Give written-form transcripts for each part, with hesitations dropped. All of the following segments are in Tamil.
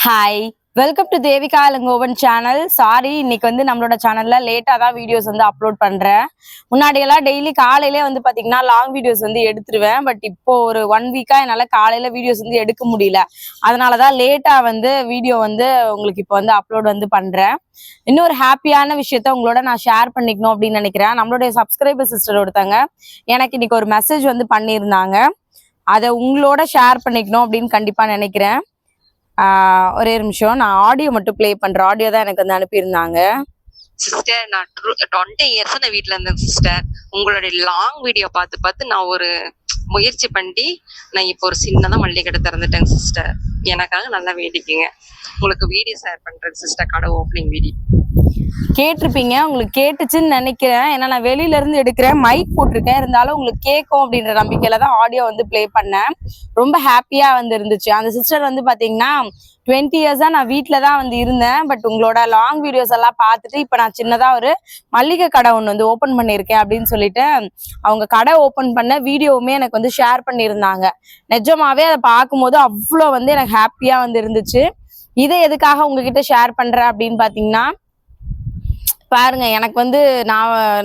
Hi, welcome to Devika Ilangovan channel. Sorry, இன்னைக்கு வந்து நம்மளோட சேனல்ல லேட்டா தான் வீடியோஸ் வந்து அப்லோட் பண்றேன். முன்னாடியெல்லாம் டெய்லி காலையிலே வந்து பாத்தீங்கன்னா லாங் வீடியோஸ் வந்து எடுத்துருவேன். பட் இப்போ ஒரு 1 வீக்கா என்னால காலையில வீடியோஸ் வந்து எடுக்க முடியல. அதனாலதான் லேட்டா வந்து வீடியோ வந்து உங்களுக்கு இப்போ வந்து அப்லோட் வந்து பண்றேன். இன்னொரு ஹாப்பியான விஷயத்த உங்களோட நான் ஷேர் பண்ணிக்கணும் அப்படின்னு நினைக்கிறேன். நம்மளுடைய சப்ஸ்கிரைபர் சிஸ்டர் ஒருத்தங்க எனக்கு இன்னைக்கு ஒரு மெசேஜ் வந்து பண்ணியிருந்தாங்க. அதை உங்களோட ஷேர் பண்ணிக்கணும் அப்படின்னு கண்டிப்பா நினைக்கிறேன். ஒரே நிமிஷம், நான் ஆடியோ மட்டும் ப்ளே பண்றேன். ஆடியோ தான் எனக்கு வந்து அனுப்பியிருந்தாங்க. சிஸ்டர், நான் 20 இயர்ஸ் நான் வீட்டுல இருந்தேன் சிஸ்டர். உங்களுடைய லாங் வீடியோ பார்த்து நான் ஒரு முயற்சி பண்ணி நான் இப்போ ஒரு சின்னதா மல்லிகை கடை திறந்துட்டேன் சிஸ்டர். எனக்காக நல்லா வேண்டிக்குங்க. உங்களுக்கு வீடியோ ஷேர் பண்றேன் சிஸ்டர், கடை ஓப்பனிங் வீடியோ. கேட்டிருப்பீங்க, உங்களுக்கு கேட்டுச்சுன்னு நினைக்கிறேன். ஏன்னா நான் வெளியில இருந்து எடுக்கிறேன், மைக் போட்டிருக்கேன். இருந்தாலும் உங்களுக்கு கேட்கும் அப்படின்ற நம்பிக்கையில தான் ஆடியோ வந்து ப்ளே பண்ணேன். ரொம்ப ஹாப்பியா வந்து இருந்துச்சு. அந்த சிஸ்டர் வந்து பாத்தீங்கன்னா 20 இயர்ஸா நான் வீட்டுல தான் வந்து இருந்தேன். பட் உங்களோட லாங் வீடியோஸ் எல்லாம் பார்த்துட்டு இப்ப நான் சின்னதா ஒரு மல்லிகை கடை ஒன்று வந்து ஓபன் பண்ணியிருக்கேன் அப்படின்னு சொல்லிட்டு அவங்க கடை ஓபன் பண்ண வீடியோவுமே எனக்கு வந்து ஷேர் பண்ணியிருந்தாங்க. நிஜமாவே அதை பார்க்கும்போது அவ்வளோ வந்து எனக்கு ஹாப்பியா வந்து இருந்துச்சு. இதை எதுக்காக உங்ககிட்ட ஷேர் பண்றேன் அப்படின்னு பாத்தீங்கன்னா, பாருங்க, எனக்கு வந்து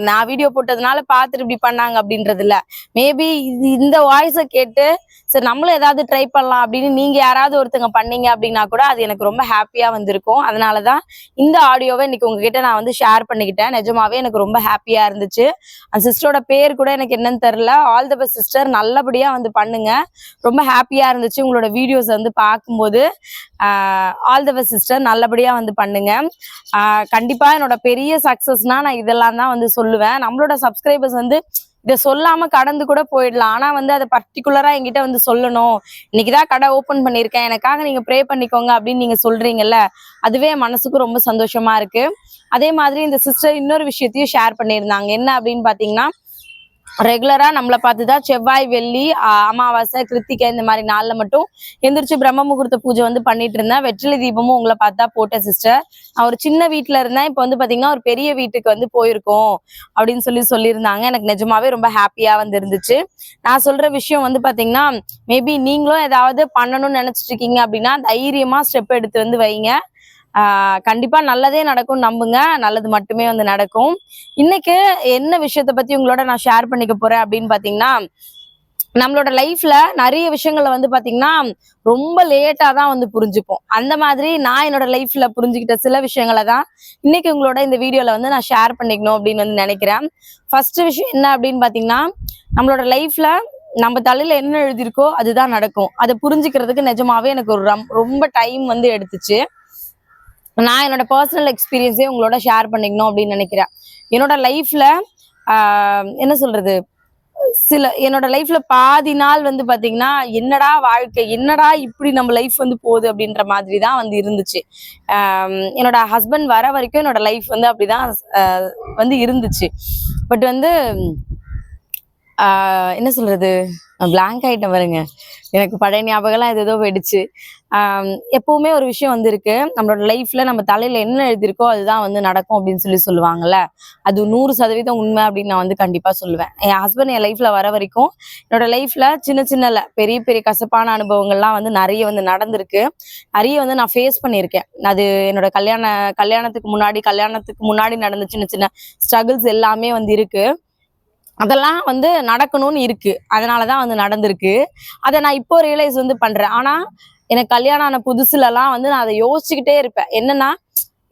நான் வீடியோ போட்டதுனால பார்த்துட்டு இப்படி பண்ணாங்க அப்படின்றது இல்ல. மேபி இந்த வாய்ஸை கேட்டு சரி நம்மளும் ஏதாவது ட்ரை பண்ணலாம் அப்படின்னு நீங்க யாராவது ஒருத்தங்க பண்ணீங்க அப்படின்னா கூட அது எனக்கு ரொம்ப ஹாப்பியா வந்திருக்கும். அதனாலதான் இந்த ஆடியோவை இன்னைக்கு உங்ககிட்ட நான் வந்து ஷேர் பண்ணிக்கிட்டேன். நிஜமாவே எனக்கு ரொம்ப ஹாப்பியா இருந்துச்சு. அந்த சிஸ்டரோட பேர் கூட எனக்கு என்னன்னு தெரியல. ஆல் த பெஸ்ட் சிஸ்டர், நல்லபடியா வந்து பண்ணுங்க. ரொம்ப ஹாப்பியா இருந்துச்சு உங்களோட வீடியோஸ் வந்து பார்க்கும்போது. ஆல் த பெஸ்ட் சிஸ்டர், நல்லபடியா வந்து பண்ணுங்க. கண்டிப்பா என்னோட பெரிய சக்சஸ்னா நான் இதெல்லாம் தான் வந்து சொல்லுவேன். நம்மளோட சப்ஸ்கிரைபர்ஸ் வந்து இதை சொல்லாம கடந்து கூட போயிடலாம். ஆனா வந்து அதை பர்டிகுலரா என்கிட்ட வந்து சொல்லணும், இன்னைக்குதான் கடை ஓபன் பண்ணிருக்கேன், எனக்காக நீங்க ப்ரே பண்ணிக்கோங்க அப்படின்னு நீங்க சொல்றீங்கல்ல, அதுவே மனசுக்கு ரொம்ப சந்தோஷமா இருக்கு. அதே மாதிரி இந்த சிஸ்டர் இன்னொரு விஷயத்தையும் ஷேர் பண்ணியிருந்தாங்க. என்ன அப்படின்னு பாத்தீங்கன்னா, ரெகுலரா நம்மளை பார்த்துதான் செவ்வாய், வெள்ளி, அமாவாசை, கிருத்திகை இந்த மாதிரி நாள்ல மட்டும் எந்திரிச்சு பிரம்ம முகூர்த்த பூஜை வந்து பண்ணிட்டு இருந்தேன். வெற்றிலை தீபமும் உங்களை பார்த்தா போட்டேன் சிஸ்டர். நான் ஒரு சின்ன வீட்டுல இருந்தேன், இப்ப வந்து பாத்தீங்கன்னா ஒரு பெரிய வீட்டுக்கு வந்து போயிருக்கோம் அப்படின்னு சொல்லியிருந்தாங்க. எனக்கு நிஜமாவே ரொம்ப ஹாப்பியா வந்து இருந்துச்சு. நான் சொல்ற விஷயம் வந்து பாத்தீங்கன்னா, மேபி நீங்களும் ஏதாவது பண்ணணும்னு நினைச்சிட்டு இருக்கீங்க அப்படின்னா தைரியமா ஸ்டெப் எடுத்து வந்து வைங்க. கண்டிப்பா நல்லதே நடக்கும், நம்புங்க. நல்லது மட்டுமே வந்து நடக்கும். இன்னைக்கு என்ன விஷயத்த பத்தி உங்களோட நான் ஷேர் பண்ணிக்க போறேன் அப்படின்னு பாத்தீங்கன்னா, நம்மளோட லைஃப்ல நிறைய விஷயங்களை வந்து பாத்தீங்கன்னா ரொம்ப லேட்டா தான் வந்து புரிஞ்சுப்போம். அந்த மாதிரி நான் என்னோட லைஃப்ல புரிஞ்சுக்கிட்ட சில விஷயங்களை தான் இன்னைக்கு உங்களோட இந்த வீடியோல வந்து நான் ஷேர் பண்ணிக்கணும் அப்படின்னு வந்து நினைக்கிறேன். ஃபர்ஸ்ட் விஷயம் என்ன அப்படின்னு பாத்தீங்கன்னா, நம்மளோட லைஃப்ல நம்ம தலையில என்ன எழுதியிருக்கோ அதுதான் நடக்கும். அதை புரிஞ்சுக்கிறதுக்கு நிஜமாவே எனக்கு ஒரு ரொம்ப டைம் வந்து எடுத்துச்சு. நான் என்னோட பர்சனல் எக்ஸ்பீரியன்ஸே உங்களோட ஷேர் பண்ணிக்கணும் அப்படின்னு நினைக்கிறேன். என்னோட லைஃப்ல என்ன சொல்றது, என்னோட லைஃப்ல பாதி நாள் வந்து பாத்தீங்கன்னா, என்னடா வாழ்க்கை, என்னடா இப்படி நம்ம லைஃப் வந்து போகுது அப்படின்ற மாதிரி தான் வந்து இருந்துச்சு. என்னோட ஹஸ்பண்ட் வர வரைக்கும் என்னோட லைஃப் வந்து அப்படிதான் வந்து இருந்துச்சு. பட் வந்து என்ன சொல்றது, பிளாங்க் ஆயிட்டேன் பாருங்க. எனக்கு பழைய ஞாபகம்லாம் ஏதோ போயிடுச்சு. எப்பவுமே ஒரு விஷயம் வந்து இருக்கு, நம்மளோட லைஃப்ல நம்ம தலையில என்ன எழுதியிருக்கோ அதுதான் வந்து நடக்கும் அப்படின்னு சொல்லுவாங்கல்ல. அது 100% உண்மை அப்படின்னு நான் வந்து கண்டிப்பா சொல்லுவேன். என் ஹஸ்பண்ட் என் லைஃப்ல வர வரைக்கும் என்னோட லைஃப்ல சின்ன சின்ன பெரிய பெரிய கசப்பான அனுபவங்கள்லாம் வந்து நிறைய வந்து நடந்திருக்கு. நிறைய வந்து நான் ஃபேஸ் பண்ணியிருக்கேன். அது என்னோட கல்யாணத்துக்கு முன்னாடி நடந்த சின்ன சின்ன ஸ்ட்ரகிள்ஸ் எல்லாமே வந்து இருக்கு. அதெல்லாம் வந்து நடக்கணும்னு இருக்கு, அதனாலதான் வந்து நடந்திருக்கு. அதை நான் இப்போ ரியலைஸ் வந்து பண்றேன். ஆனா எனக்கு கல்யாணம் ஆன புதுசுலலாம் வந்து நான் அதை யோசிச்சுக்கிட்டே இருப்பேன். என்னன்னா,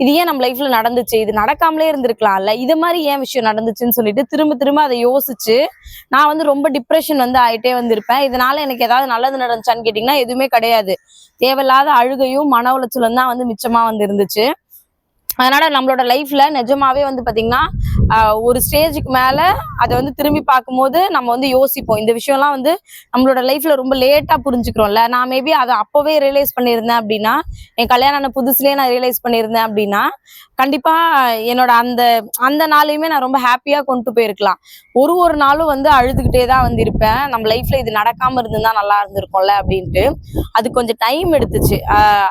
இது ஏன் நம்ம லைஃப்ல நடந்துச்சு, இது நடக்காமலே இருந்திருக்கலாம்ல, இது மாதிரி ஏன் விஷயம் நடந்துச்சுன்னு சொல்லிட்டு திரும்ப திரும்ப அதை யோசிச்சு நான் வந்து ரொம்ப டிப்ரெஷன் வந்து ஆயிட்டே வந்திருப்பேன். இதனால எனக்கு ஏதாவது நல்லது நடந்துச்சான்னு கேட்டீங்கன்னா எதுவுமே கிடையாது. தேவையில்லாத அழுகையும் மன உளைச்சலும் தான் வந்து மிச்சமா வந்து இருந்துச்சு. அதனால நம்மளோட லைஃப்ல நிஜமாவே வந்து பாத்தீங்கன்னா, ஒரு ஸ்டேஜுக்கு மேல அதை வந்து திரும்பி பார்க்கும்போது நம்ம வந்து யோசிப்போம், இந்த விஷயம்லாம் வந்து நம்மளோட லைஃப்ல ரொம்ப லேட்டா புரிஞ்சுக்கிறோம்ல. நான் மேபி அதை அப்பவே ரியலைஸ் பண்ணியிருந்தேன் அப்படின்னா, என் கல்யாணம் ஆன புதுசுலயே நான் ரியலைஸ் பண்ணியிருந்தேன் அப்படின்னா, கண்டிப்பா என்னோட அந்த அந்த நாளையுமே நான் ரொம்ப ஹாப்பியா கொண்டு போயிருக்கலாம். ஒரு நாளும் வந்து அழுதுகிட்டே தான் வந்து இருப்பேன், நம்ம லைஃப்ல இது நடக்காம இருந்திருந்தா நல்லா இருந்திருக்கும்ல அப்படின்ட்டு. அது கொஞ்சம் டைம் எடுத்துச்சு.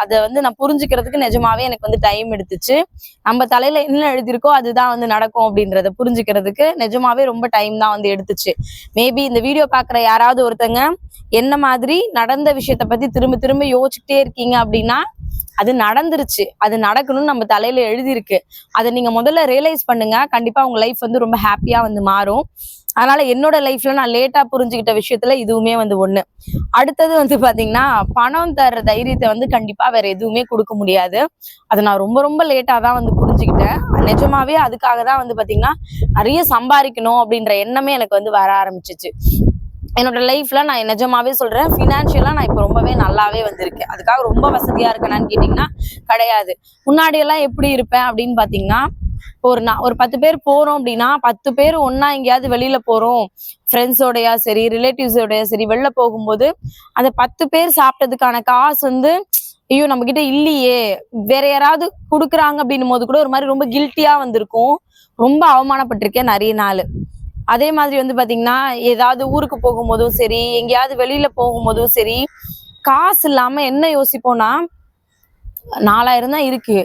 அதை வந்து நான் புரிஞ்சுக்கிறதுக்கு நிஜமாவே எனக்கு வந்து டைம் எடுத்துச்சு. நம்ம தலையில என்ன எழுதியிருக்கோ அதுதான் வந்து நடக்கும் அப்படின்றத புரிஞ்சுக்கிறதுக்கு நிஜமாவே ரொம்ப டைம் தான் வந்து எடுத்துச்சு. மேபி இந்த வீடியோ பாக்குற யாராவது ஒருத்தங்க என்ன மாதிரி நடந்த விஷயத்த பத்தி திரும்ப திரும்ப யோசிச்சுட்டே இருக்கீங்க அப்படின்னா, அது நடந்துருச்சு, அது நடக்கணும்னு நம்ம தலையில எழுதியிருக்கு. அதை நீங்க முதல்ல ரியலைஸ் பண்ணுங்க. கண்டிப்பா உங்க லைஃப் வந்து ரொம்ப ஹாப்பியா வந்து மாறும். அதனால என்னோட லைஃப்ல நான் லேட்டா புரிஞ்சுக்கிட்ட விஷயத்துல இதுவுமே வந்து ஒண்ணு. அடுத்தது வந்து பாத்தீங்கன்னா, பணம் தர்ற தைரியத்தை வந்து கண்டிப்பா வேற எதுவுமே கொடுக்க முடியாது. அதை நான் ரொம்ப ரொம்ப லேட்டா தான் வந்து புரிஞ்சுக்கிட்டேன். நிஜமாவே அதுக்காக தான் வந்து பாத்தீங்கன்னா நிறைய சம்பாதிக்கணும் அப்படின்ற எண்ணமே எனக்கு வந்து வர ஆரம்பிச்சிச்சு. என்னோட லைஃப்ல நான் நிஜமாவே சொல்றேன், ஃபினான்ஷியலா நான் இப்போ ரொம்பவே நல்லாவே வந்திருக்கேன். அதுக்காக ரொம்ப வசதியா இருக்கேனான்னு கேட்டீங்கன்னா கிடையாது. முன்னாடி எல்லாம் எப்படி இருப்பேன் அப்படின்னு பாத்தீங்கன்னா, ஒரு 10 பேர் போறோம் அப்படின்னா 10 பேர் ஒண்ணா எங்கேயாவது வெளியில போறோம், ஃப்ரெண்ட்ஸோடயா சரி ரிலேட்டிவ்ஸோடயா சரி வெளில போகும்போது அந்த 10 பேர் சாப்பிட்டதுக்கான காசு வந்து ஐயோ நம்ம கிட்ட இல்லையே, வேற யாராவது கொடுக்குறாங்க அப்படின்னும் போது கூட ஒரு மாதிரி ரொம்ப கில்ட்டியா வந்திருக்கும். ரொம்ப அவமானப்பட்டிருக்கேன் நிறைய நாள். அதே மாதிரி வந்து பாத்தீங்கன்னா, ஏதாவது ஊருக்கு போகும்போதும் சரி, எங்கேயாவது வெளியில போகும்போதும் சரி, காசு இல்லாம என்ன யோசிப்போம்னா, 4000 தான் இருக்கு,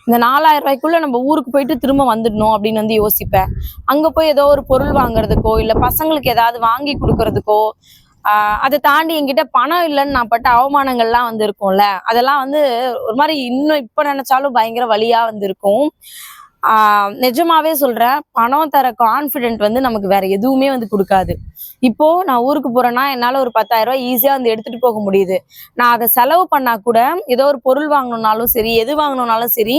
இந்த 4000 ரூபாய்க்குள்ள நம்ம ஊருக்கு போயிட்டு திரும்ப வந்துடணும் அப்படின்னு வந்து யோசிப்பேன். அங்க போய் ஏதோ ஒரு பொருள் வாங்குறதுக்கோ இல்ல பசங்களுக்கு ஏதாவது வாங்கி கொடுக்கறதுக்கோ, அதை தாண்டி என்கிட்ட பணம் இல்லைன்னு நான் பட்ட அவமானங்கள்லாம் வந்து இருக்கும்ல, அதெல்லாம் வந்து ஒரு மாதிரி இன்னும் இப்ப நினைச்சாலும் பயங்கர வலியா வந்து இருக்கும். நிஜமாவே சொல்றேன், பணம் தர கான்ஃபிடென்ட் வந்து நமக்கு வேற எதுவுமே வந்து கொடுக்காது. இப்போ நான் ஊருக்கு போறேன்னா என்னால ஒரு 10,000 ரூபாய் ஈஸியா வந்து எடுத்துட்டு போக முடியுது. நான் அதை செலவு பண்ணா கூட ஏதோ ஒரு பொருள் வாங்கணும்னாலும் சரி, எது வாங்கணும்னாலும் சரி,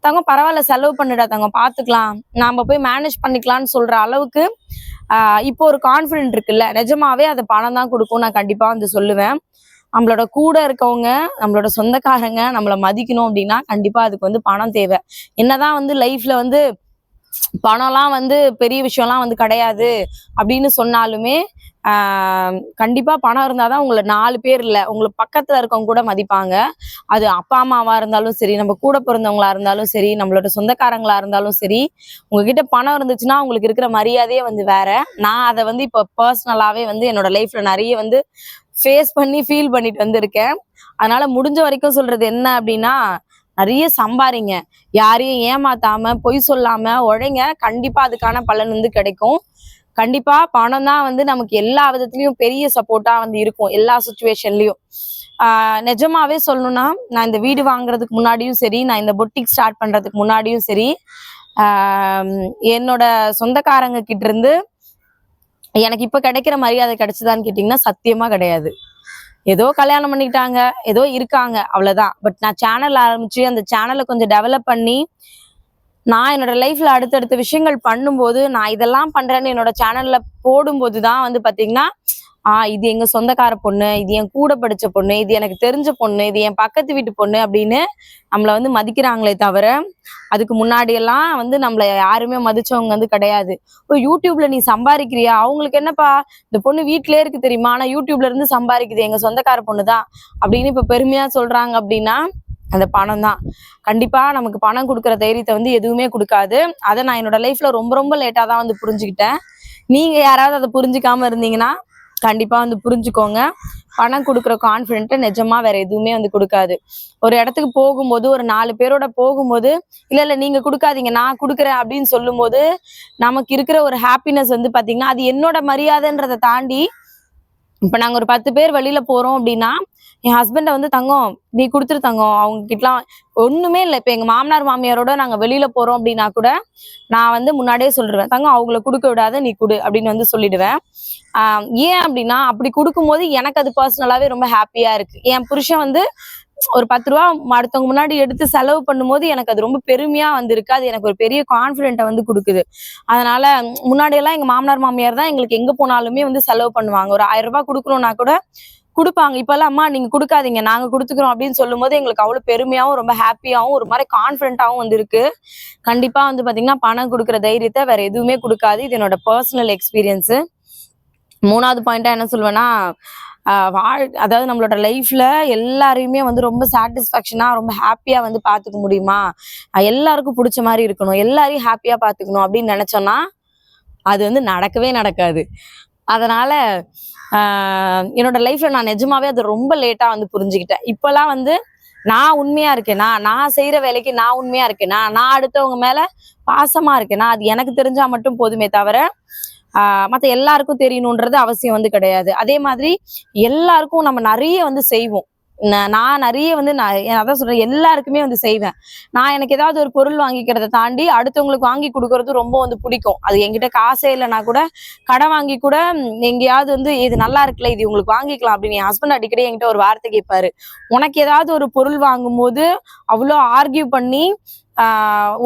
தங்கம் பரவாயில்ல செலவு பண்ணிடா தங்கம் பாத்துக்கலாம், நாம போய் மேனேஜ் பண்ணிக்கலாம்னு சொல்ற அளவுக்கு இப்போ ஒரு கான்ஃபிடென்ட் இருக்குல்ல, நிஜமாவே அது பணம் தான் கொடுக்கும் நான் கண்டிப்பா வந்து சொல்லுவேன். நம்மளோட கூட இருக்கவங்க, நம்மளோட சொந்தக்காரங்க நம்மளை மதிக்கணும் அப்படின்னா கண்டிப்பா அதுக்கு வந்து பணம் தேவை. என்னதான் வந்து லைஃப்ல வந்து பணம்லாம் வந்து பெரிய விஷயம்லாம் வந்து கிடையாது அப்படின்னு சொன்னாலுமே, கண்டிப்பா பணம் இருந்தாதான் உங்களை 4 பேர் இல்ல உங்களுக்கு பக்கத்துல இருக்கவங்க கூட மதிப்பாங்க. அது அப்பா அம்மாவா இருந்தாலும் சரி, நம்ம கூட பிறந்தவங்களா இருந்தாலும் சரி, நம்மளோட சொந்தக்காரங்களா இருந்தாலும் சரி, உங்ககிட்ட பணம் இருந்துச்சுன்னா உங்களுக்கு இருக்கிற மரியாதையே வந்து வேற. நான் அதை வந்து இப்போ பர்சனலாவே வந்து என்னோட லைஃப்ல நிறைய வந்து ஃபேஸ் பண்ணி ஃபீல் பண்ணிட்டு வந்திருக்கேன். அதனால முடிஞ்ச வரைக்கும் சொல்றது என்ன அப்படின்னா, நிறைய சம்பாரிங்க, யாரையும் ஏமாத்தாம பொய் சொல்லாம உழைங்க, கண்டிப்பா அதுக்கான பலன் வந்து கிடைக்கும். கண்டிப்பா பணம் தான் வந்து நமக்கு எல்லா விதத்துலயும் பெரிய சப்போர்ட்டா வந்து இருக்கும், எல்லா சுச்சுவேஷன்லயும். நிஜமாவே சொல்லணும்னா, நான் இந்த வீடு வாங்குறதுக்கு முன்னாடியும் சரி, நான் இந்த பொட்டிக் ஸ்டார்ட் பண்றதுக்கு முன்னாடியும் சரி, என்னோட சொந்தக்காரங்க கிட்ட இருந்து எனக்கு இப்ப கிடைக்கிற மரியாதை கிடைச்சதான்னு கேட்டீங்கன்னா சத்தியமா கிடையாது. ஏதோ கல்யாணம் பண்ணிக்கிட்டாங்க, ஏதோ இருக்காங்க, அவ்வளவுதான். பட் நான் சேனல் ஆரம்பிச்சு அந்த சேனலை கொஞ்சம் டெவலப் பண்ணி நான் என்னோட லைஃப்ல அடுத்தடுத்த விஷயங்கள் பண்ணும்போது, நான் இதெல்லாம் பண்றேன்னு என்னோட சேனல்ல போடும்போது தான் வந்து பாத்தீங்கன்னா, இது எங்க சொந்தக்கார பொண்ணு, இது என் கூட படிச்ச பொண்ணு, இது எனக்கு தெரிஞ்ச பொண்ணு, இது என் பக்கத்து வீட்டு பொண்ணு அப்படின்னு நம்மளை வந்து மதிக்கிறாங்களே தவிர, அதுக்கு முன்னாடி எல்லாம் வந்து நம்மள யாருமே மதிச்சவங்க வந்து கிடையாது. யூடியூப்ல நீ சம்பாதிக்கிறியா, அவங்களுக்கு என்னப்பா இந்த பொண்ணு வீட்டிலே இருக்கு தெரியுமா, ஆனா யூடியூப்ல இருந்து சம்பாதிக்குது, எங்க சொந்தக்கார பொண்ணு தான் அப்படின்னு இப்ப பெருமையா சொல்றாங்க அப்படின்னா அந்த பணம் தான். கண்டிப்பா நமக்கு பணம் கொடுக்குற தைரியத்தை வந்து எதுவுமே கொடுக்காது. அதை நான் என்னோட லைஃப்ல ரொம்ப ரொம்ப லேட்டா தான் வந்து புரிஞ்சுக்கிட்டேன். நீங்க யாராவது அதை புரிஞ்சுக்காம இருந்தீங்கன்னா கண்டிப்பா வந்து புரிஞ்சுக்கோங்க. பணம் கொடுக்குற கான்ஃபிடென்ட் நிஜமா வேற எதுவுமே வந்து கொடுக்காது. ஒரு இடத்துக்கு போகும்போது ஒரு 4 பேரோட போகும்போது, இல்ல இல்ல நீங்க கொடுக்காதீங்க நான் கொடுக்குறேன் அப்படின்னு சொல்லும் போது நமக்கு இருக்கிற ஒரு ஹாப்பினஸ் வந்து பாத்தீங்கன்னா, அது என்னோட மரியாதைன்றதை தாண்டி, இப்ப நாங்க ஒரு 10 பேர் வெளியில போறோம் அப்படின்னா, என் ஹஸ்பண்ட வந்து தங்கம் நீ கொடுத்துரு தங்கம், அவங்க கிட்டலாம் ஒண்ணுமே இல்லை. இப்ப எங்க மாமனார் மாமியாரோட நாங்க வெளியில போறோம் அப்படின்னா கூட நான் வந்து முன்னாடியே சொல்லிடுவேன், தங்கம் அவங்கள கொடுக்க விடாத நீ கொடு அப்படின்னு வந்து சொல்லிடுவேன். ஏன் அப்படின்னா அப்படி கொடுக்கும்போது எனக்கு அது பர்சனலாவே ரொம்ப ஹாப்பியா இருக்கு. என் புருஷன் வந்து ஒரு 10 ரூபா அடுத்தவங்க முன்னாடி எடுத்து செலவு பண்ணும்போது எனக்கு அது ரொம்ப பெருமையா வந்திருக்கு. அது எனக்கு ஒரு பெரிய கான்ஃபிடென்ட்டை வந்து கொடுக்குது. அதனால முன்னாடி எல்லாம் எங்க மாமனார் மாமியார் தான் எங்களுக்கு எங்க போனாலுமே வந்து செலவு பண்ணுவாங்க. ஒரு 1000 ரூபாய் கொடுக்கணும்னா கூட குடுப்பாங்க. இப்பெல்லாம் அம்மா நீங்க குடுக்காதீங்க நாங்க குடுத்துக்கிறோம் அப்படின்னு சொல்லும் போது எங்களுக்கு அவ்வளவு பெருமையாவும் ரொம்ப ஹாப்பியாவும் ஒரு மாதிரி கான்ஃபிடென்ட்டாவும் வந்து இருக்கு. கண்டிப்பா வந்து பாத்தீங்கன்னா பணம் கொடுக்குற தைரியத்தை வேற எதுவுமே கொடுக்காது. இது என்னோட பர்சனல் எக்ஸ்பீரியன்ஸ். 3வது பாயிண்டா என்ன சொல்லுவேன்னா, அதாவது நம்மளோட லைஃப்ல எல்லாரையுமே வந்து ரொம்ப சாட்டிஸ்ஃபேக்ஷனா ரொம்ப ஹாப்பியா வந்து பாத்துக்க முடியுமா, எல்லாருக்கும் பிடிச்ச மாதிரி இருக்கணும், எல்லாரையும் ஹாப்பியா பாத்துக்கணும் அப்படின்னு நினைச்சோம்னா அது வந்து நடக்கவே நடக்காது. அதனால என்னோட லைஃப்ல நான் நிஜமாவே அது ரொம்ப லேட்டா வந்து புரிஞ்சுக்கிட்டேன். இப்பெல்லாம் வந்து நான் உண்மையா இருக்கேனா, நான் செய்யற வேலைக்கு நான் உண்மையா இருக்கேனா, நான் அடுத்தவங்க மேல பாசமா இருக்கேனா, அது எனக்கு தெரிஞ்சா மட்டும் போதுமே தவிர மத்த எல்லாருக்கும் தெரியணுன்றது அவசியம் வந்து கிடையாது. அதே மாதிரி எல்லாருக்கும் நம்ம நிறைய வந்து செய்வோம். நான் நிறைய வந்து அதான் சொல்றேன், எல்லாருக்குமே வந்து செய்வேன். நான் எனக்கு ஏதாவது ஒரு பொருள் வாங்கிக்கிறத தாண்டி அடுத்தவங்களுக்கு வாங்கி கொடுக்கறது ரொம்ப வந்து பிடிக்கும். அது என்கிட்ட காசே இல்லைன்னா கூட கடன் வாங்கி கூட எங்கேயாவது வந்து இது நல்லா இருக்குல்ல, இது உங்களுக்கு வாங்கிக்கலாம் அப்படின்னு என் ஹஸ்பண்ட் அடிக்கடி என்கிட்ட ஒரு வார்த்தை கேட்பாரு. உனக்கு ஏதாவது ஒரு பொருள் வாங்கும்போது அவ்வளோ ஆர்கியூ பண்ணி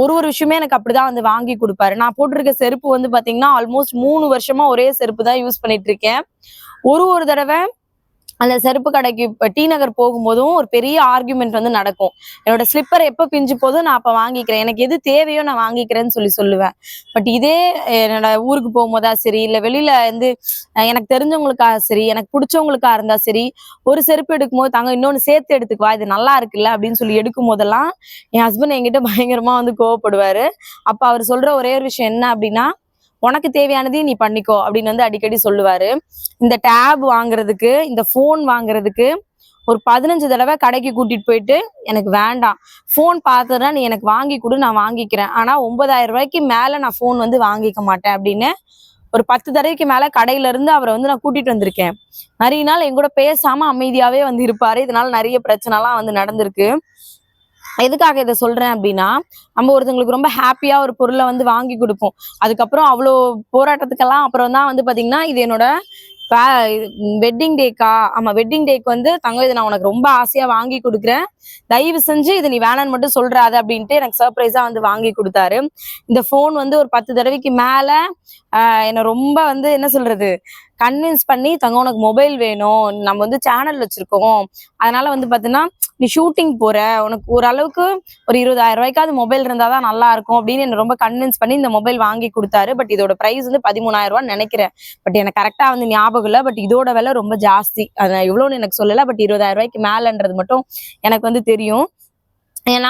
ஒரு விஷயமே எனக்கு அப்படிதான் வந்து வாங்கி கொடுப்பாரு. நான் போட்டிருக்க செருப்பு வந்து பாத்தீங்கன்னா ஆல்மோஸ்ட் 3 வருஷமா ஒரே செருப்பு தான் யூஸ் பண்ணிட்டு இருக்கேன். ஒரு தடவை அந்த செருப்பு கடைக்கு இப்ப டி நகர் போகும்போதும் ஒரு பெரிய ஆர்குமெண்ட் வந்து நடக்கும். என்னோட ஸ்லிப்பர் எப்ப பிஞ்சு போதும் நான் அப்ப வாங்கிக்கிறேன், எனக்கு எது தேவையோ நான் வாங்கிக்கிறேன்னு சொல்லுவேன். பட் இதே என்னோட ஊருக்கு போகும்போதா சரி, இல்ல வெளியில வந்து எனக்கு தெரிஞ்சவங்களுக்காக சரி, எனக்கு பிடிச்சவங்களுக்கா இருந்தா சரி, ஒரு செருப்பு எடுக்கும்போது தாங்க இன்னொன்னு சேர்த்து எடுத்துக்குவா, இது நல்லா இருக்குல்ல அப்படின்னு சொல்லி எடுக்கும் போதெல்லாம் என் ஹஸ்பண்ட் என்கிட்ட பயங்கரமா வந்து கோவப்படுவாரு. அப்ப அவர் சொல்ற ஒரே ஒரு விஷயம் என்ன அப்படின்னா, உனக்கு தேவையானதையும் நீ பண்ணிக்கோ அப்படின்னு வந்து அடிக்கடி சொல்லுவாரு. இந்த டேப் வாங்குறதுக்கு, இந்த போன் வாங்குறதுக்கு ஒரு 15 தடவை கடைக்கு கூட்டிட்டு போயிட்டு, எனக்கு வேண்டாம், போன் பார்த்ததுனா நீ எனக்கு வாங்கி கொடு, நான் வாங்கிக்கிறேன், ஆனா 9,000 ரூபாய்க்கு மேல நான் போன் வந்து வாங்கிக்க மாட்டேன் அப்படின்னு ஒரு 10 தடவைக்கு மேல கடையில இருந்து அவரை வந்து நான் கூட்டிட்டு வந்திருக்கேன். நிறைய நாள் என் கூட பேசாம அமைதியாவே வந்து இருப்பாரு. இதனால நிறைய பிரச்சனை எல்லாம் வந்து நடந்திருக்கு. எதுக்காக இதை சொல்றேன் அப்படின்னா, நம்ம ஒருத்தவங்களுக்கு ரொம்ப ஹாப்பியா ஒரு பொருளை வந்து வாங்கி கொடுப்போம். அதுக்கப்புறம் அவ்வளோ போராட்டத்துக்கெல்லாம் அப்புறம் தான் வந்து பாத்தீங்கன்னா, இது என்னோட வெட்டிங் டேக்கா, ஆமா வெட்டிங் டேக்கு வந்து தங்கம் இது நான் உனக்கு ரொம்ப ஆசையா வாங்கி கொடுக்குறேன், தயவு செஞ்சு இது நீ வேணான்னு மட்டும் சொல்றாது அப்படின்ட்டு எனக்கு சர்ப்ரைஸா வந்து வாங்கி கொடுத்தாரு. இந்த போன் வந்து ஒரு 10 தடவைக்கு மேல என்ன ரொம்ப வந்து என்ன சொல்றது, கன்வின்ஸ் பண்ணி தங்கம் உனக்கு மொபைல் வேணும், நம்ம வந்து சேனல் வச்சிருக்கோம், அதனால வந்து பாத்தீங்கன்னா நீ ஷூட்டிங் போற, உனக்கு ஓரளவுக்கு ஒரு 20,000 ரூபாய்க்காவது மொபைல் இருந்தாதான் நல்லா இருக்கும் அப்படின்னு என்ன ரொம்ப கன்வின்ஸ் பண்ணி இந்த மொபைல் வாங்கி கொடுத்தாரு. பட் இதோட பிரைஸ் வந்து 13,000 ரூபான்னு நினைக்கிறேன். பட் எனக்கு கரெக்டா வந்து ஞாபகம் இல்லை. பட் இதோட விலை ரொம்ப ஜாஸ்தி, அது எவ்வளோன்னு எனக்கு சொல்லல. பட் 20,000 ரூபாய்க்கு மேலன்றது மட்டும் எனக்கு வந்து தெரியும். ஏன்னா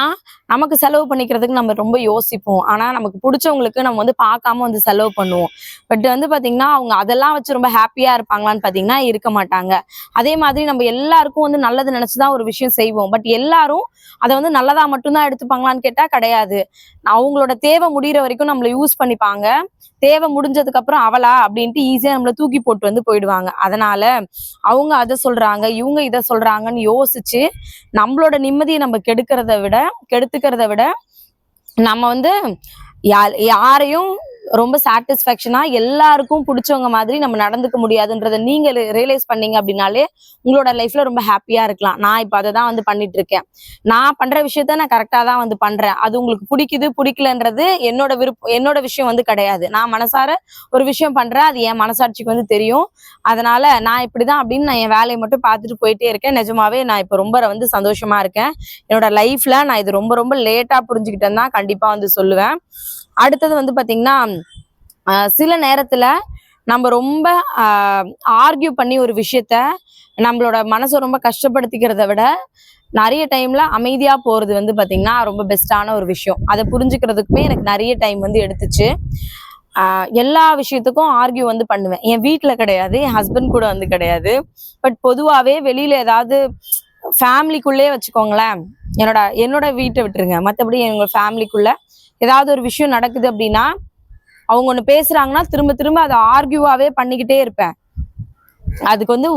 நமக்கு செலவு பண்ணிக்கிறதுக்கு நம்ம ரொம்ப யோசிப்போம், ஆனா நமக்கு பிடிச்சவங்களுக்கு நம்ம வந்து பார்க்காம வந்து செலவு பண்ணுவோம். பட் வந்து பாத்தீங்கன்னா அவங்க அதெல்லாம் வச்சு ரொம்ப ஹாப்பியா இருப்பாங்களான்னு பாத்தீங்கன்னா இருக்க மாட்டாங்க. அதே மாதிரி நம்ம எல்லாருக்கும் வந்து நல்லது நினைச்சுதான் ஒரு விஷயம் செய்வோம். பட் எல்லாரும் அதை வந்து நல்லதா மட்டும்தான் எடுத்துப்பாங்களான்னு கேட்டா கிடையாது. அவங்களோட தேவை முடிகிற வரைக்கும் நம்மள யூஸ் பண்ணிப்பாங்க. தேவை முடிஞ்சதுக்கு அப்புறம் அவளா அப்படின்ட்டு ஈஸியா நம்மள தூக்கி போட்டு வந்து போயிடுவாங்க. அதனால அவங்க அதை சொல்றாங்க, இவங்க இதை சொல்றாங்கன்னு யோசிச்சு நம்மளோட நிம்மதியை நம்ம கெடுத்துக்கிறத விட நம்ம வந்து யாரையும் ரொம்ப சாட்டிஸ்ஃபேக்ஷனா எல்லாருக்கும் பிடிச்சவங்க மாதிரி நம்ம நடந்துக்க முடியாதுன்றத நீங்க ரியலைஸ் பண்ணீங்க அப்படின்னாலே உங்களோட லைஃப்ல ரொம்ப ஹாப்பியா இருக்கலாம். நான் இப்ப அதை தான் வந்து பண்ணிட்டு இருக்கேன். நான் பண்ற விஷயத்த நான் கரெக்டா தான் வந்து பண்றேன். அது உங்களுக்கு பிடிக்குது பிடிக்கலன்றது என்னோட விஷயம் வந்து கிடையாது. நான் மனசார ஒரு விஷயம் பண்றேன், அது என் மனசாட்சிக்கு வந்து தெரியும். அதனால நான் இப்படிதான் அப்படின்னு நான் என் வேலையை மட்டும் பார்த்துட்டு போயிட்டே இருக்கேன். நிஜமாவே நான் இப்ப ரொம்ப வந்து சந்தோஷமா இருக்கேன். என்னோட லைஃப்ல நான் இது ரொம்ப ரொம்ப லேட்டா புரிஞ்சுக்கிட்டேன்னு தான் கண்டிப்பா வந்து சொல்லுவேன். அடுத்தது வந்து பாத்தீங்கன்னா, சில நேரத்துல நம்ம ரொம்ப ஆர்கியூ பண்ணி ஒரு விஷயத்த நம்மளோட மனசை ரொம்ப கஷ்டப்படுத்திக்கிறத விட நிறைய டைம்ல அமைதியா போறது வந்து பாத்தீங்கன்னா ரொம்ப பெஸ்டான ஒரு விஷயம். அதை புரிஞ்சுக்கிறதுக்குமே எனக்கு நிறைய டைம் வந்து எடுத்துச்சு. எல்லா விஷயத்துக்கும் ஆர்கியூ வந்து பண்ணுவேன். என் வீட்டுல கிடையாது, என் ஹஸ்பண்ட் கூட வந்து கிடையாது. பட் பொதுவாவே வெளியில ஏதாவது ஃபேமிலிக்குள்ளே வச்சுக்கோங்களேன், என்னோட வீட்டை விட்டுருங்க, மற்றபடி எங்க ஃபேமிலிக்குள்ள ஏதாவது ஒரு விஷயம் நடக்குது அப்படின்னா அவங்க ஒண்ணு பேசுறாங்கன்னா திரும்ப திரும்ப அதை ஆர்கியூவாவே பண்ணிக்கிட்டே இருப்பேன். அதுக்கு வந்து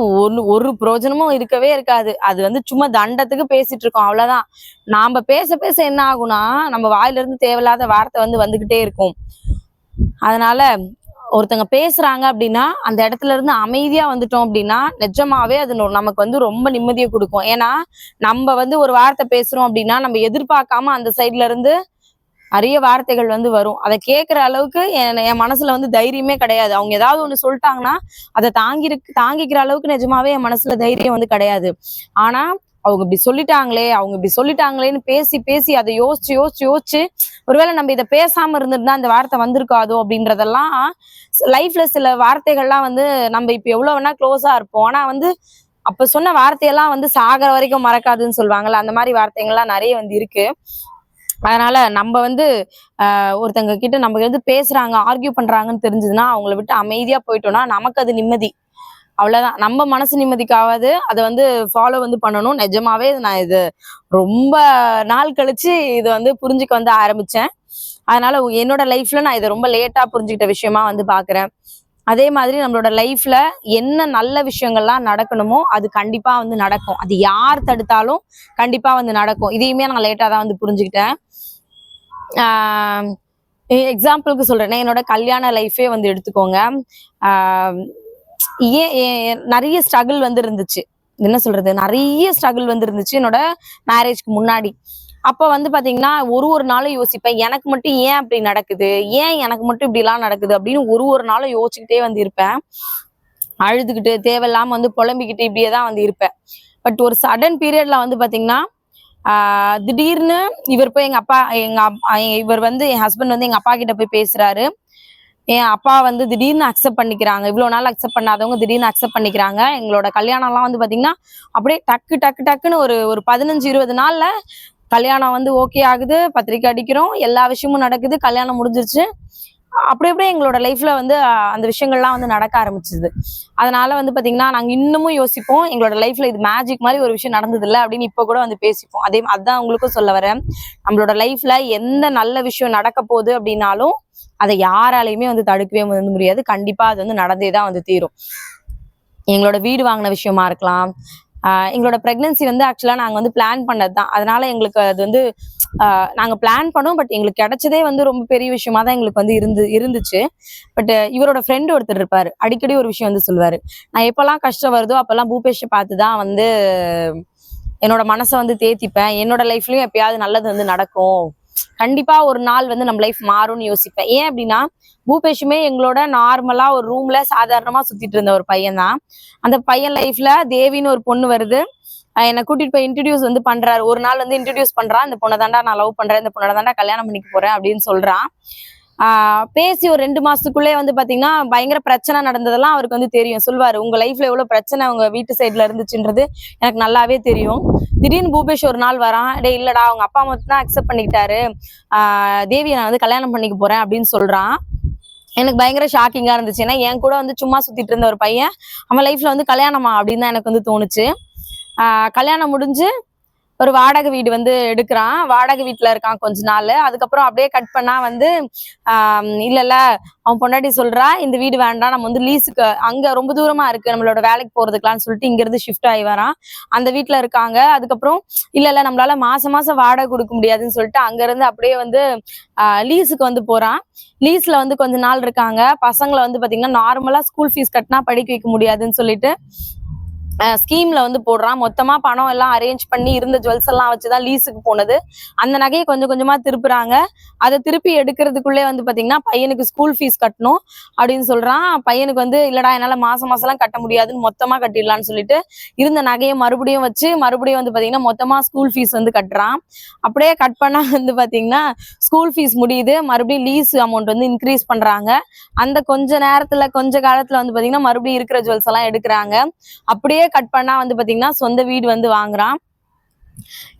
ஒரு பிரயோஜனமும் இருக்கவே இருக்காது. அது வந்து சும்மா தண்டத்துக்கு பேசிட்டு இருக்கோம், அவ்வளவுதான். நாம பேச பேச என்ன ஆகும்னா நம்ம வாயில இருந்து தேவையில்லாத வார்த்தை வந்துகிட்டே இருக்கும். அதனால ஒருத்தங்க பேசுறாங்க அப்படின்னா அந்த இடத்துல இருந்து அமைதியா வந்துட்டோம் அப்படின்னா நிஜமாவே அது நமக்கு வந்து ரொம்ப நிம்மதியை கொடுக்கும். ஏன்னா நம்ம வந்து ஒரு வார்த்தை பேசுறோம் அப்படின்னா நம்ம எதிர்பார்க்காம அந்த சைட்ல இருந்து நிறைய வார்த்தைகள் வந்து வரும். அதை கேட்கிற அளவுக்கு என் மனசுல வந்து தைரியமே கிடையாது. அவங்க ஏதாவது ஒண்ணு சொல்லிட்டாங்கன்னா அதை தாங்கிக்கிற அளவுக்கு நிஜமாவே என் மனசுல தைரியம் வந்து கிடையாது. ஆனா அவங்க இப்படி சொல்லிட்டாங்களேன்னு பேசி பேசி அதை யோசிச்சு ஒருவேளை நம்ம இதை பேசாம இருந்திருந்தா அந்த வார்த்தை வந்திருக்காதோ அப்படின்றதெல்லாம் லைஃப்ல சில வார்த்தைகள்லாம் வந்து நம்ம இப்ப எவ்வளவு வேணா க்ளோஸா இருப்போம், ஆனா வந்து அப்ப சொன்ன வார்த்தையெல்லாம் வந்து சாகிற வரைக்கும் மறக்காதுன்னு சொல்லுவாங்கல்ல, அந்த மாதிரி வார்த்தைகள்லாம் நிறைய வந்து இருக்கு. அதனால நம்ம வந்து ஒருத்தங்க கிட்ட நம்ம வந்து பேசுறாங்க, ஆர்கியூ பண்றாங்கன்னு தெரிஞ்சதுன்னா அவங்கள விட்டு அமைதியா போயிட்டோம்னா நமக்கு அது நிம்மதி, அவ்வளவுதான். நம்ம மனசு நிம்மதிக்காவது அதை வந்து ஃபாலோ வந்து பண்ணணும். நிஜமாவே நான் இது ரொம்ப நாள் கழிச்சு இது வந்து புரிஞ்சுக்க வந்து ஆரம்பிச்சேன். அதனால என்னோட லைஃப்ல நான் இதை ரொம்ப லேட்டா புரிஞ்சுக்கிட்ட விஷயமா வந்து பாக்குறேன். அதே மாதிரி நம்மளோட லைஃப்ல என்ன நல்ல விஷயங்கள்லாம் நடக்கணுமோ அது கண்டிப்பா வந்து நடக்கும். அது யார் தடுத்தாலும் கண்டிப்பா வந்து நடக்கும். இதையுமே நான் லேட்டா தான் வந்து புரிஞ்சுக்கிட்டேன். ஆஹ் எக்ஸாம்பிளுக்கு சொல்றேன்னா, என்னோட கல்யாண லைஃபே வந்து எடுத்துக்கோங்க. ஆஹ் நிறைய ஸ்ட்ரகிள் வந்து இருந்துச்சு. என்ன சொல்றது, நிறைய ஸ்ட்ரகிள் வந்து இருந்துச்சு என்னோட மேரேஜ்க்கு முன்னாடி. அப்ப வந்து பாத்தீங்கன்னா ஒரு நாளும் யோசிப்பேன், எனக்கு மட்டும் ஏன் அப்படி நடக்குது, ஏன் எனக்கு மட்டும் இப்படி எல்லாம் நடக்குது அப்படின்னு ஒரு நாளும் யோசிச்சுக்கிட்டே வந்து இருப்பேன். அழுதுகிட்டு தேவையில்லாம வந்து புலம்பிக்கிட்டு இப்படியே தான் வந்து இருப்பேன். பட் ஒரு சடன் பீரியட்ல வந்து பாத்தீங்கன்னா திடீர்னு இவர் போய் இவர் வந்து என் ஹஸ்பண்ட் வந்து எங்க அப்பா கிட்ட போய் பேசுறாரு. என் அப்பா வந்து திடீர்னு அக்செப்ட் பண்ணிக்கிறாங்க. இவ்வளவு நாள் அக்செப்ட் பண்ணாதவங்க திடீர்னு அக்செப்ட் பண்ணிக்கிறாங்க. எங்களோட கல்யாணம் எல்லாம் வந்து பாத்தீங்கன்னா அப்படியே டக்கு டக்கு டக்குன்னு ஒரு 15-20 நாள்ல கல்யாணம் வந்து ஓகே ஆகுது. பத்திரிக்கை அடிக்கிறோம், எல்லா விஷயமும் நடக்குது, கல்யாணம் முடிஞ்சிருச்சு. அப்படியே எங்களோட லைஃப்ல வந்து அந்த விஷயங்கள்லாம் வந்து நடக்க ஆரம்பிச்சது. அதனால வந்து பாத்தீங்கன்னா நாங்க இன்னமும் யோசிப்போம், எங்களோட லைஃப்ல இது மேஜிக் மாதிரி ஒரு விஷயம் நடந்தது இல்லை அப்படின்னு இப்ப கூட வந்து பேசிப்போம். அதான் உங்களுக்கும் சொல்ல வரேன். நம்மளோட லைஃப்ல எந்த நல்ல விஷயம் நடக்க போகுது அப்படின்னாலும் அதை யாராலையுமே வந்து தடுக்கவே வந்து முடியாது. கண்டிப்பா அது வந்து நடந்தேதான் வந்து தீரும். எங்களோட வீடு வாங்கின விஷயமா இருக்கலாம், எங்களோட பிரெக்னன்சி வந்து ஆக்சுவலா நாங்க வந்து பிளான் பண்ணதுதான். அதனால எங்களுக்கு அது வந்து நாங்க பிளான் பண்ணோம். பட் எங்களுக்கு கிடைச்சதே வந்து ரொம்ப பெரிய விஷயமா தான் எங்களுக்கு வந்து இருந்துச்சு. பட் இவரோட ஃப்ரெண்ட் ஒருத்தர் இருப்பாரு, அடிக்கடி ஒரு விஷயம் வந்து சொல்லுவாரு, நான் எப்பெல்லாம் கஷ்டம் வருதோ அப்பெல்லாம் பூபேஷை பார்த்துதான் வந்து என்னோட மனசை வந்து தேத்திப்பேன். என்னோட லைஃப்லயும் எப்பயாவது நல்லது வந்து நடக்கும், கண்டிப்பா ஒரு நாள் வந்து நம்ம லைஃப் மாறும்னு யோசிப்பேன். ஏன் அப்படின்னா பூபேஷுமே எங்களோட நார்மலா ஒரு ரூம்ல சாதாரணமா சுத்திட்டு இருந்த ஒரு பையன் தான். அந்த பையன் லைஃப்ல தேவின்னு ஒரு பொண்ணு வருது. என்னை கூட்டிட்டு போய் இன்ட்ரடியூஸ் வந்து பண்றாரு. ஒரு நாள் வந்து இன்ட்ரடியூஸ் பண்றான், இந்த பொண்ணை தாண்டா நான் லவ் பண்றேன், இந்த பொண்ணை தாண்டா கல்யாணம் பண்ணிக்க போறேன் அப்படின்னு சொல்றான். பேசி ஒரு 2 மாசத்துக்குள்ளே வந்து பாத்தீங்கன்னா பயங்கர பிரச்சனை நடந்ததெல்லாம் அவருக்கு வந்து தெரியும். சொல்வாரு, உங்க லைஃப்ல எவ்வளவு பிரச்சனை உங்க வீட்டு சைட்ல இருந்துச்சுன்றது எனக்கு நல்லாவே தெரியும். திடீர்னு பூபேஷ் ஒரு நாள் வரான், டே இல்லடா அவங்க அப்பா மட்டும் தான் அக்செப்ட் பண்ணிக்கிட்டாரு, தேவியை நான் வந்து கல்யாணம் பண்ணிக்க போறேன் அப்படின்னு சொல்றான். எனக்கு பயங்கர ஷாக்கிங்கா இருந்துச்சு. ஏன்னா என் கூட வந்து சும்மா சுத்திட்டு இருந்த ஒரு பையன் அவன் லைஃப்ல வந்து கல்யாணமா அப்படின்னு தான் எனக்கு வந்து தோணுச்சு. கல்யாணம் முடிஞ்சு ஒரு வாடகை வீடு வந்து எடுக்கிறான். வாடகை வீட்டுல இருக்கான் கொஞ்ச நாள். அதுக்கப்புறம் அப்படியே கட் பண்ணா வந்து இல்ல அவன் பொண்டாட்டி சொல்றா, இந்த வீடு வேண்டாம், நம்ம வந்து லீஸுக்கு, அங்க ரொம்ப தூரமா இருக்கு நம்மளோட வேலைக்கு போறதுக்கலாம்னு சொல்லிட்டு இங்க இருந்து ஷிஃப்ட் ஆகி வரான். அந்த வீட்டுல இருக்காங்க. அதுக்கப்புறம் இல்ல நம்மளால மாசம் வாடகை கொடுக்க முடியாதுன்னு சொல்லிட்டு அங்க இருந்து அப்படியே வந்து லீஸுக்கு வந்து போறான். லீஸ்ல வந்து கொஞ்ச நாள் இருக்காங்க. பசங்களை வந்து பாத்தீங்கன்னா நார்மலா ஸ்கூல் ஃபீஸ் கட்டினா படிக்க வைக்க முடியாதுன்னு சொல்லிட்டு ஸ்கீம்ல வந்து போடுறான். மொத்தமா பணம் எல்லாம் அரேஞ்ச் பண்ணி இருந்த ஜுவல்ஸ் எல்லாம் வச்சுதான் லீஸுக்கு போனது. அந்த நகையை கொஞ்சம் கொஞ்சமா திருப்புறாங்க. அதை திருப்பி எடுக்கிறதுக்குள்ளே வந்து பாத்தீங்கன்னா பையனுக்கு ஸ்கூல் ஃபீஸ் கட்டணும் அப்படின்னு சொல்றான். பையனுக்கு வந்து இல்லடா என்னால மாசம் எல்லாம் கட்ட முடியாதுன்னு மொத்தமா கட்டிடலான்னு சொல்லிட்டு இருந்த நகையை மறுபடியும் வச்சு மறுபடியும் வந்து பாத்தீங்கன்னா மொத்தமா ஸ்கூல் ஃபீஸ் வந்து கட்டுறான். அப்படியே கட் பண்ணா வந்து பாத்தீங்கன்னா ஸ்கூல் ஃபீஸ் முடியுது, மறுபடியும் லீஸ் அமௌண்ட் வந்து இன்க்ரீஸ் பண்றாங்க. அந்த கொஞ்ச காலத்துல வந்து பாத்தீங்கன்னா மறுபடியும் இருக்கிற ஜுவல்ஸ் எல்லாம் எடுக்கிறாங்க. அப்படியே கட் பண்ணா வந்து பாத்தீங்கன்னா சொந்த வீடு வந்து வாங்குறான்.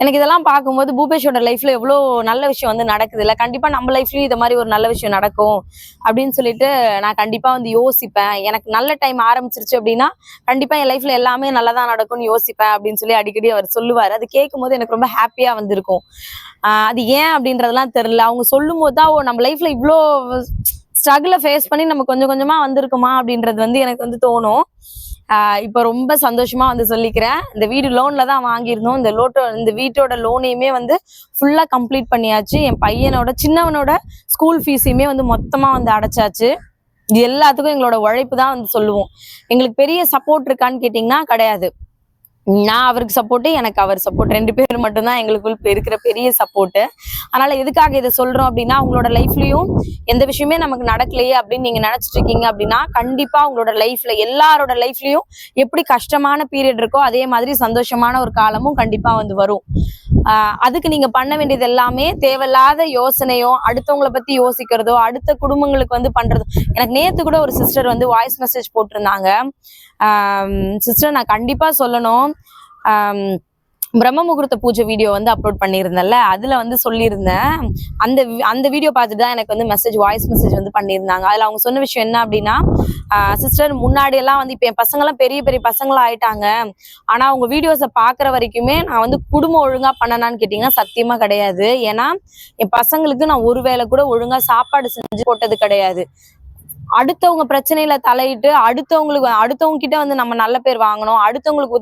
எனக்கு இதெல்லாம் பார்க்கும்போது பூபேஷோட லைஃப்ல எவ்வளவு நல்ல விஷயம் வந்து நடக்குது இல்ல, கண்டிப்பா நம்ம லைஃப்லயும் இது மாதிரி ஒரு நல்ல விஷயம் நடக்கும் அப்படின்னு சொல்லிட்டு நான் கண்டிப்பா வந்து யோசிப்பேன். எனக்கு நல்ல டைம் ஆரம்பிச்சிருச்சு அப்படின்னா கண்டிப்பா என் லைஃப்ல எல்லாமே நல்லதா நடக்கும்னு யோசிப்பேன் அப்படின்னு சொல்லி அடிக்கடி அவர் சொல்லுவாரு. அது கேட்கும் போது எனக்கு ரொம்ப ஹாப்பியா வந்திருக்கும். அது ஏன் அப்படின்றதெல்லாம் தெரியல, அவங்க சொல்லும் போதுதான் நம்ம லைஃப்ல இவ்வளோ ஸ்ட்ரகிளை ஃபேஸ் பண்ணி நம்ம கொஞ்சம் கொஞ்சமா வந்திருக்குமா அப்படின்றது வந்து எனக்கு வந்து தோணும். இப்ப ரொம்ப சந்தோஷமா வந்து சொல்லிக்கிறேன். இந்த வீடு லோன்ல தான் வாங்கியிருந்தோம். இந்த வீட்டோட லோனையுமே வந்து ஃபுல்லா கம்ப்ளீட் பண்ணியாச்சு. என் பையனோட சின்னவனோட ஸ்கூல் ஃபீஸையுமே வந்து மொத்தமா வந்து அடைச்சாச்சு. இது எல்லாத்துக்கும் எங்களோட உழைப்பு தான் வந்து சொல்லுவோம். எங்களுக்கு பெரிய சப்போர்ட் இருக்கான்னு கேட்டீங்கன்னா கிடையாது. நான் அவருக்கு சப்போர்ட், எனக்கு அவர் சப்போர்ட், 2 பேர் மட்டும்தான் எங்களுக்குள் இருக்கிற பெரிய சப்போர்ட். அதனால எதுக்காக இதை சொல்றோம் அப்படின்னா, உங்களோட லைஃப்லயும் எந்த விஷயமே நமக்கு நடக்கலையே அப்படின்னு நீங்க நினைச்சிட்டு இருக்கீங்க அப்படின்னா கண்டிப்பா உங்களோட லைஃப்ல எல்லாரோட லைஃப்லயும் எப்படி கஷ்டமான பீரியட் இருக்கோ அதே மாதிரி சந்தோஷமான ஒரு காலமும் கண்டிப்பா வந்து வரும். அதுக்கு நீங்க பண்ண வேண்டியது எல்லாமே தேவையில்லாத யோசனையோ அடுத்தவங்களை பத்தி யோசிக்கிறதோ அடுத்த குடும்பங்களுக்கு வந்து பண்றதோ. எனக்கு நேத்து கூட ஒரு சிஸ்டர் வந்து வாய்ஸ் மெசேஜ் போட்டிருந்தாங்க. சிஸ்டர் நான் கண்டிப்பா சொல்லணும், பிரம்ம முகூர்த்த பூஜை வீடியோ வந்து அப்லோட் பண்ணியிருந்தேன்ல, அதுல வந்து சொல்லியிருந்தேன். அந்த வீடியோ பார்த்துட்டு தான் எனக்கு வந்து வாய்ஸ் மெசேஜ் வந்து பண்ணியிருந்தாங்க. அதுல அவங்க சொன்ன விஷயம் என்ன அப்படின்னா, சிஸ்டர் முன்னாடி எல்லாம் வந்து இப்ப என் பசங்கெல்லாம் பெரிய பெரிய பசங்களா ஆயிட்டாங்க, ஆனா உங்க வீடியோஸை பாக்குற வரைக்குமே நான் வந்து குடும்பம் ஒழுங்கா பண்ணனான்னு கேட்டீங்கன்னா சத்தியமா கிடையாது. ஏன்னா என் பசங்களுக்கு நான் ஒருவேளை கூட ஒழுங்கா சாப்பாடு செஞ்சு போட்டது கிடையாது. அடுத்தவங்க பிரச்சனையில தலையிட்டு அடுத்தவங்க கிட்ட வந்து நம்ம நல்ல பேர் வாங்கணும், அடுத்தவங்களுக்கு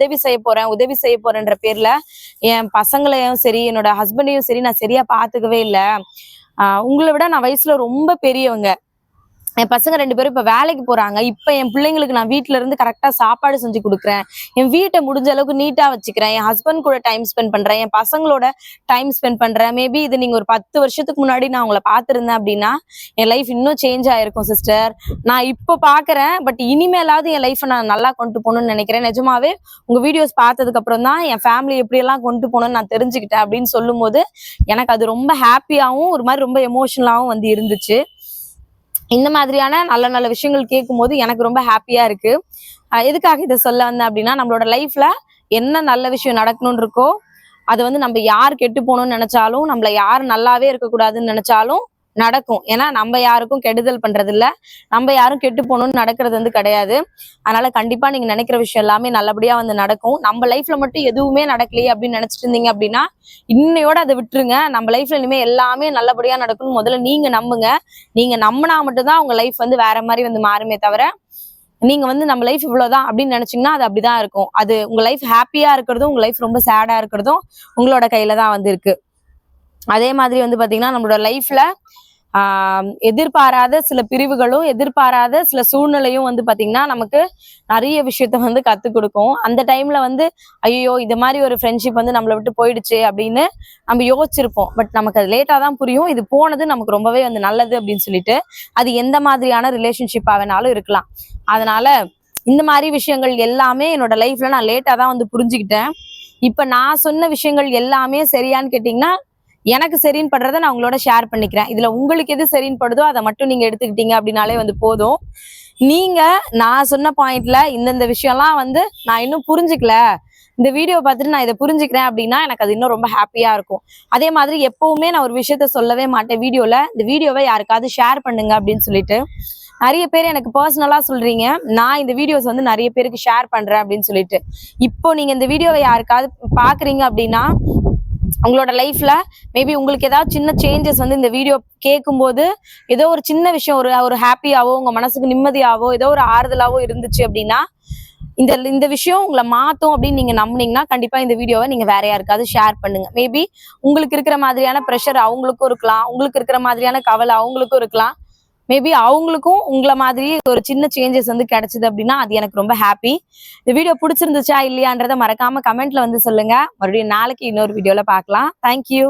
உதவி செய்ய போறேன்ற பேர்ல என் பசங்களையும் சரி என்னோட ஹஸ்பண்டையும் சரி நான் சரியா பாத்துக்கவே இல்லை. உங்களை விட நான் வயசுல ரொம்ப பெரியவங்க. என் பசங்க 2 பேரும் இப்ப வேலைக்கு போறாங்க. இப்ப என் பிள்ளைங்களுக்கு நான் வீட்ல இருந்து கரெக்டா சாப்பாடு செஞ்சு கொடுக்குறேன். என் வீட்டை முடிஞ்ச அளவுக்கு நீட்டா வச்சுக்கிறேன். என் ஹஸ்பண்ட் கூட டைம் ஸ்பெண்ட் பண்றேன். என் பசங்களோட டைம் ஸ்பெண்ட் பண்றேன். மேபி இது நீங்க ஒரு 10 வருஷத்துக்கு முன்னாடி நான் உங்களை பார்த்திருந்தேன் அப்படின்னா என் லைஃப் இன்னும் சேஞ்ச் ஆயிருக்கும் சிஸ்டர். நான் இப்போ பாக்குறேன், பட் இனிமேலாவது என் லைஃப்பை நான் நல்லா கொண்டு போகணும்னு நினைக்கிறேன். நிஜமாவே உங்க வீடியோஸ் பார்த்ததுக்கு அப்புறம் தான் என் ஃபேமிலி எப்படியெல்லாம் கொண்டு போகணும்னு நான் தெரிஞ்சுக்கிட்டேன் அப்படின்னு சொல்லும் போது எனக்கு அது ரொம்ப ஹாப்பியாவும் ஒரு மாதிரி ரொம்ப எமோஷனலாவும் வந்து இருந்துச்சு. இந்த மாதிரியான நல்ல நல்ல விஷயங்கள் கேட்கும் போது எனக்கு ரொம்ப ஹாப்பியா இருக்கு. எதுக்காக இதை சொல்ல வந்தேன் அப்படின்னா, நம்மளோட லைஃப்ல என்ன நல்ல விஷயம் நடக்கணும்னு இருக்கோ அது வந்து நம்ம யார் கெட்டு போகணும்னு நினைச்சாலும், நம்மள யார் நல்லாவே இருக்கக்கூடாதுன்னு நினைச்சாலும் நடக்கும். ஏன்னா நம்ம யாருக்கும் கெடுதல் பண்றது இல்ல, நம்ம யாரும் கெட்டு போகணும்னு நடக்கிறது வந்து கிடையாது. அதனால கண்டிப்பா நீங்க நினைக்கிற விஷயம் எல்லாமே நல்லபடியா வந்து நடக்கும். நம்ம லைஃப்ல மட்டும் எதுவுமே நடக்கலையே அப்படின்னு நினைச்சிட்டு இருந்தீங்க அப்படின்னா இன்னையோட அதை விட்டுருங்க. நம்ம லைஃப்ல இனிமே எல்லாமே நல்லபடியா நடக்கணும் முதல்ல நீங்க நம்புங்க. நீங்க நம்பினா மட்டும்தான் உங்க லைஃப் வந்து வேற மாதிரி வந்து மாறுமே தவிர, நீங்க வந்து நம்ம லைஃப் இவ்வளவுதான் அப்படின்னு நினைச்சீங்கன்னா அது அப்படிதான் இருக்கும். அது உங்க லைஃப் ஹாப்பியா இருக்கிறதும் உங்க லைஃப் ரொம்ப சேடா இருக்கிறதும் உங்களோட கையில தான் வந்து இருக்கு. அதே மாதிரி வந்து பாத்தீங்கன்னா நம்மளோட லைஃப்ல எதிர்பாராத சில பிரிவுகளும் எதிர்பாராத சில சூழ்நிலையும் வந்து பாத்தீங்கன்னா நமக்கு நிறைய விஷயத்த வந்து கத்துக் கொடுக்கும். அந்த டைம்ல வந்து ஐயோ இது மாதிரி ஒரு ஃப்ரெண்ட்ஷிப் வந்து நம்மளை விட்டு போயிடுச்சு அப்படின்னு நம்ம யோசிச்சிருப்போம். பட் நமக்கு அது லேட்டா தான் புரியும் இது போனது நமக்கு ரொம்பவே வந்து நல்லது அப்படின்னு சொல்லிட்டு. அது எந்த மாதிரியான ரிலேஷன்ஷிப்பா வேணாலும் இருக்கலாம். அதனால இந்த மாதிரி விஷயங்கள் எல்லாமே என்னோட லைஃப்ல நான் லேட்டா தான் வந்து புரிஞ்சுக்கிட்டேன். இப்ப நான் சொன்ன விஷயங்கள் எல்லாமே சரியான்னு கேட்டீங்கன்னா எனக்கு சரின்னு படுறத நான் உங்களோட ஷேர் பண்ணிக்கிறேன். இதுல உங்களுக்கு எது சரின்னு படுதோ அதை மட்டும் நீங்க எடுத்துக்கிட்டீங்க அப்படின்னாலே வந்து போதும். நீங்க நான் சொன்ன பாயிண்ட்ல இந்தந்த விஷயம்லாம் வந்து நான் இன்னும் புரிஞ்சுக்கல, இந்த வீடியோ பார்த்துட்டு நான் இதை புரிஞ்சுக்கிறேன் அப்படின்னா எனக்கு அது இன்னும் ரொம்ப ஹாப்பியா இருக்கும். அதே மாதிரி எப்பவுமே நான் ஒரு விஷயத்த சொல்லவே மாட்டேன் வீடியோல, இந்த வீடியோவை யாருக்காவது ஷேர் பண்ணுங்க அப்படின்னு சொல்லிட்டு. நிறைய பேர் எனக்கு பர்சனலா சொல்றீங்க நான் இந்த வீடியோஸ் வந்து நிறைய பேருக்கு ஷேர் பண்றேன் அப்படின்னு சொல்லிட்டு. இப்போ நீங்க இந்த வீடியோவை யாருக்காவது பாக்குறீங்க அப்படின்னா உங்களோட லைஃப்ல மேபி உங்களுக்கு ஏதாவது சின்ன சேஞ்சஸ் வந்து இந்த வீடியோ கேட்கும்போது ஏதோ ஒரு சின்ன விஷயம் ஒரு ஹாப்பியாவோ உங்க மனசுக்கு நிம்மதியாவோ ஏதோ ஒரு ஆறுதலாவோ இருந்துச்சு அப்படின்னா இந்த விஷயம் உங்களை மாத்தும் அப்படின்னு நீங்க நம்புனீங்கன்னா கண்டிப்பா இந்த வீடியோவை நீங்க வேற யாருக்காவது ஷேர் பண்ணுங்க. மேபி உங்களுக்கு இருக்கிற மாதிரியான ப்ரெஷர் அவங்களுக்கும் இருக்கலாம், உங்களுக்கு இருக்கிற மாதிரியான கவலை அவங்களுக்கும் இருக்கலாம். மேபி அவங்களுக்கும் உங்களை மாதிரி ஒரு சின்ன சேஞ்சஸ் வந்து கிடைச்சது அப்படின்னா அது எனக்கு ரொம்ப ஹாப்பி. இந்த வீடியோ பிடிச்சிருந்துச்சா இல்லையான்றதை மறக்காம கமெண்ட்ல வந்து சொல்லுங்க. மறுபடியும் நாளைக்கு இன்னொரு வீடியோல பார்க்கலாம். தேங்க்யூ.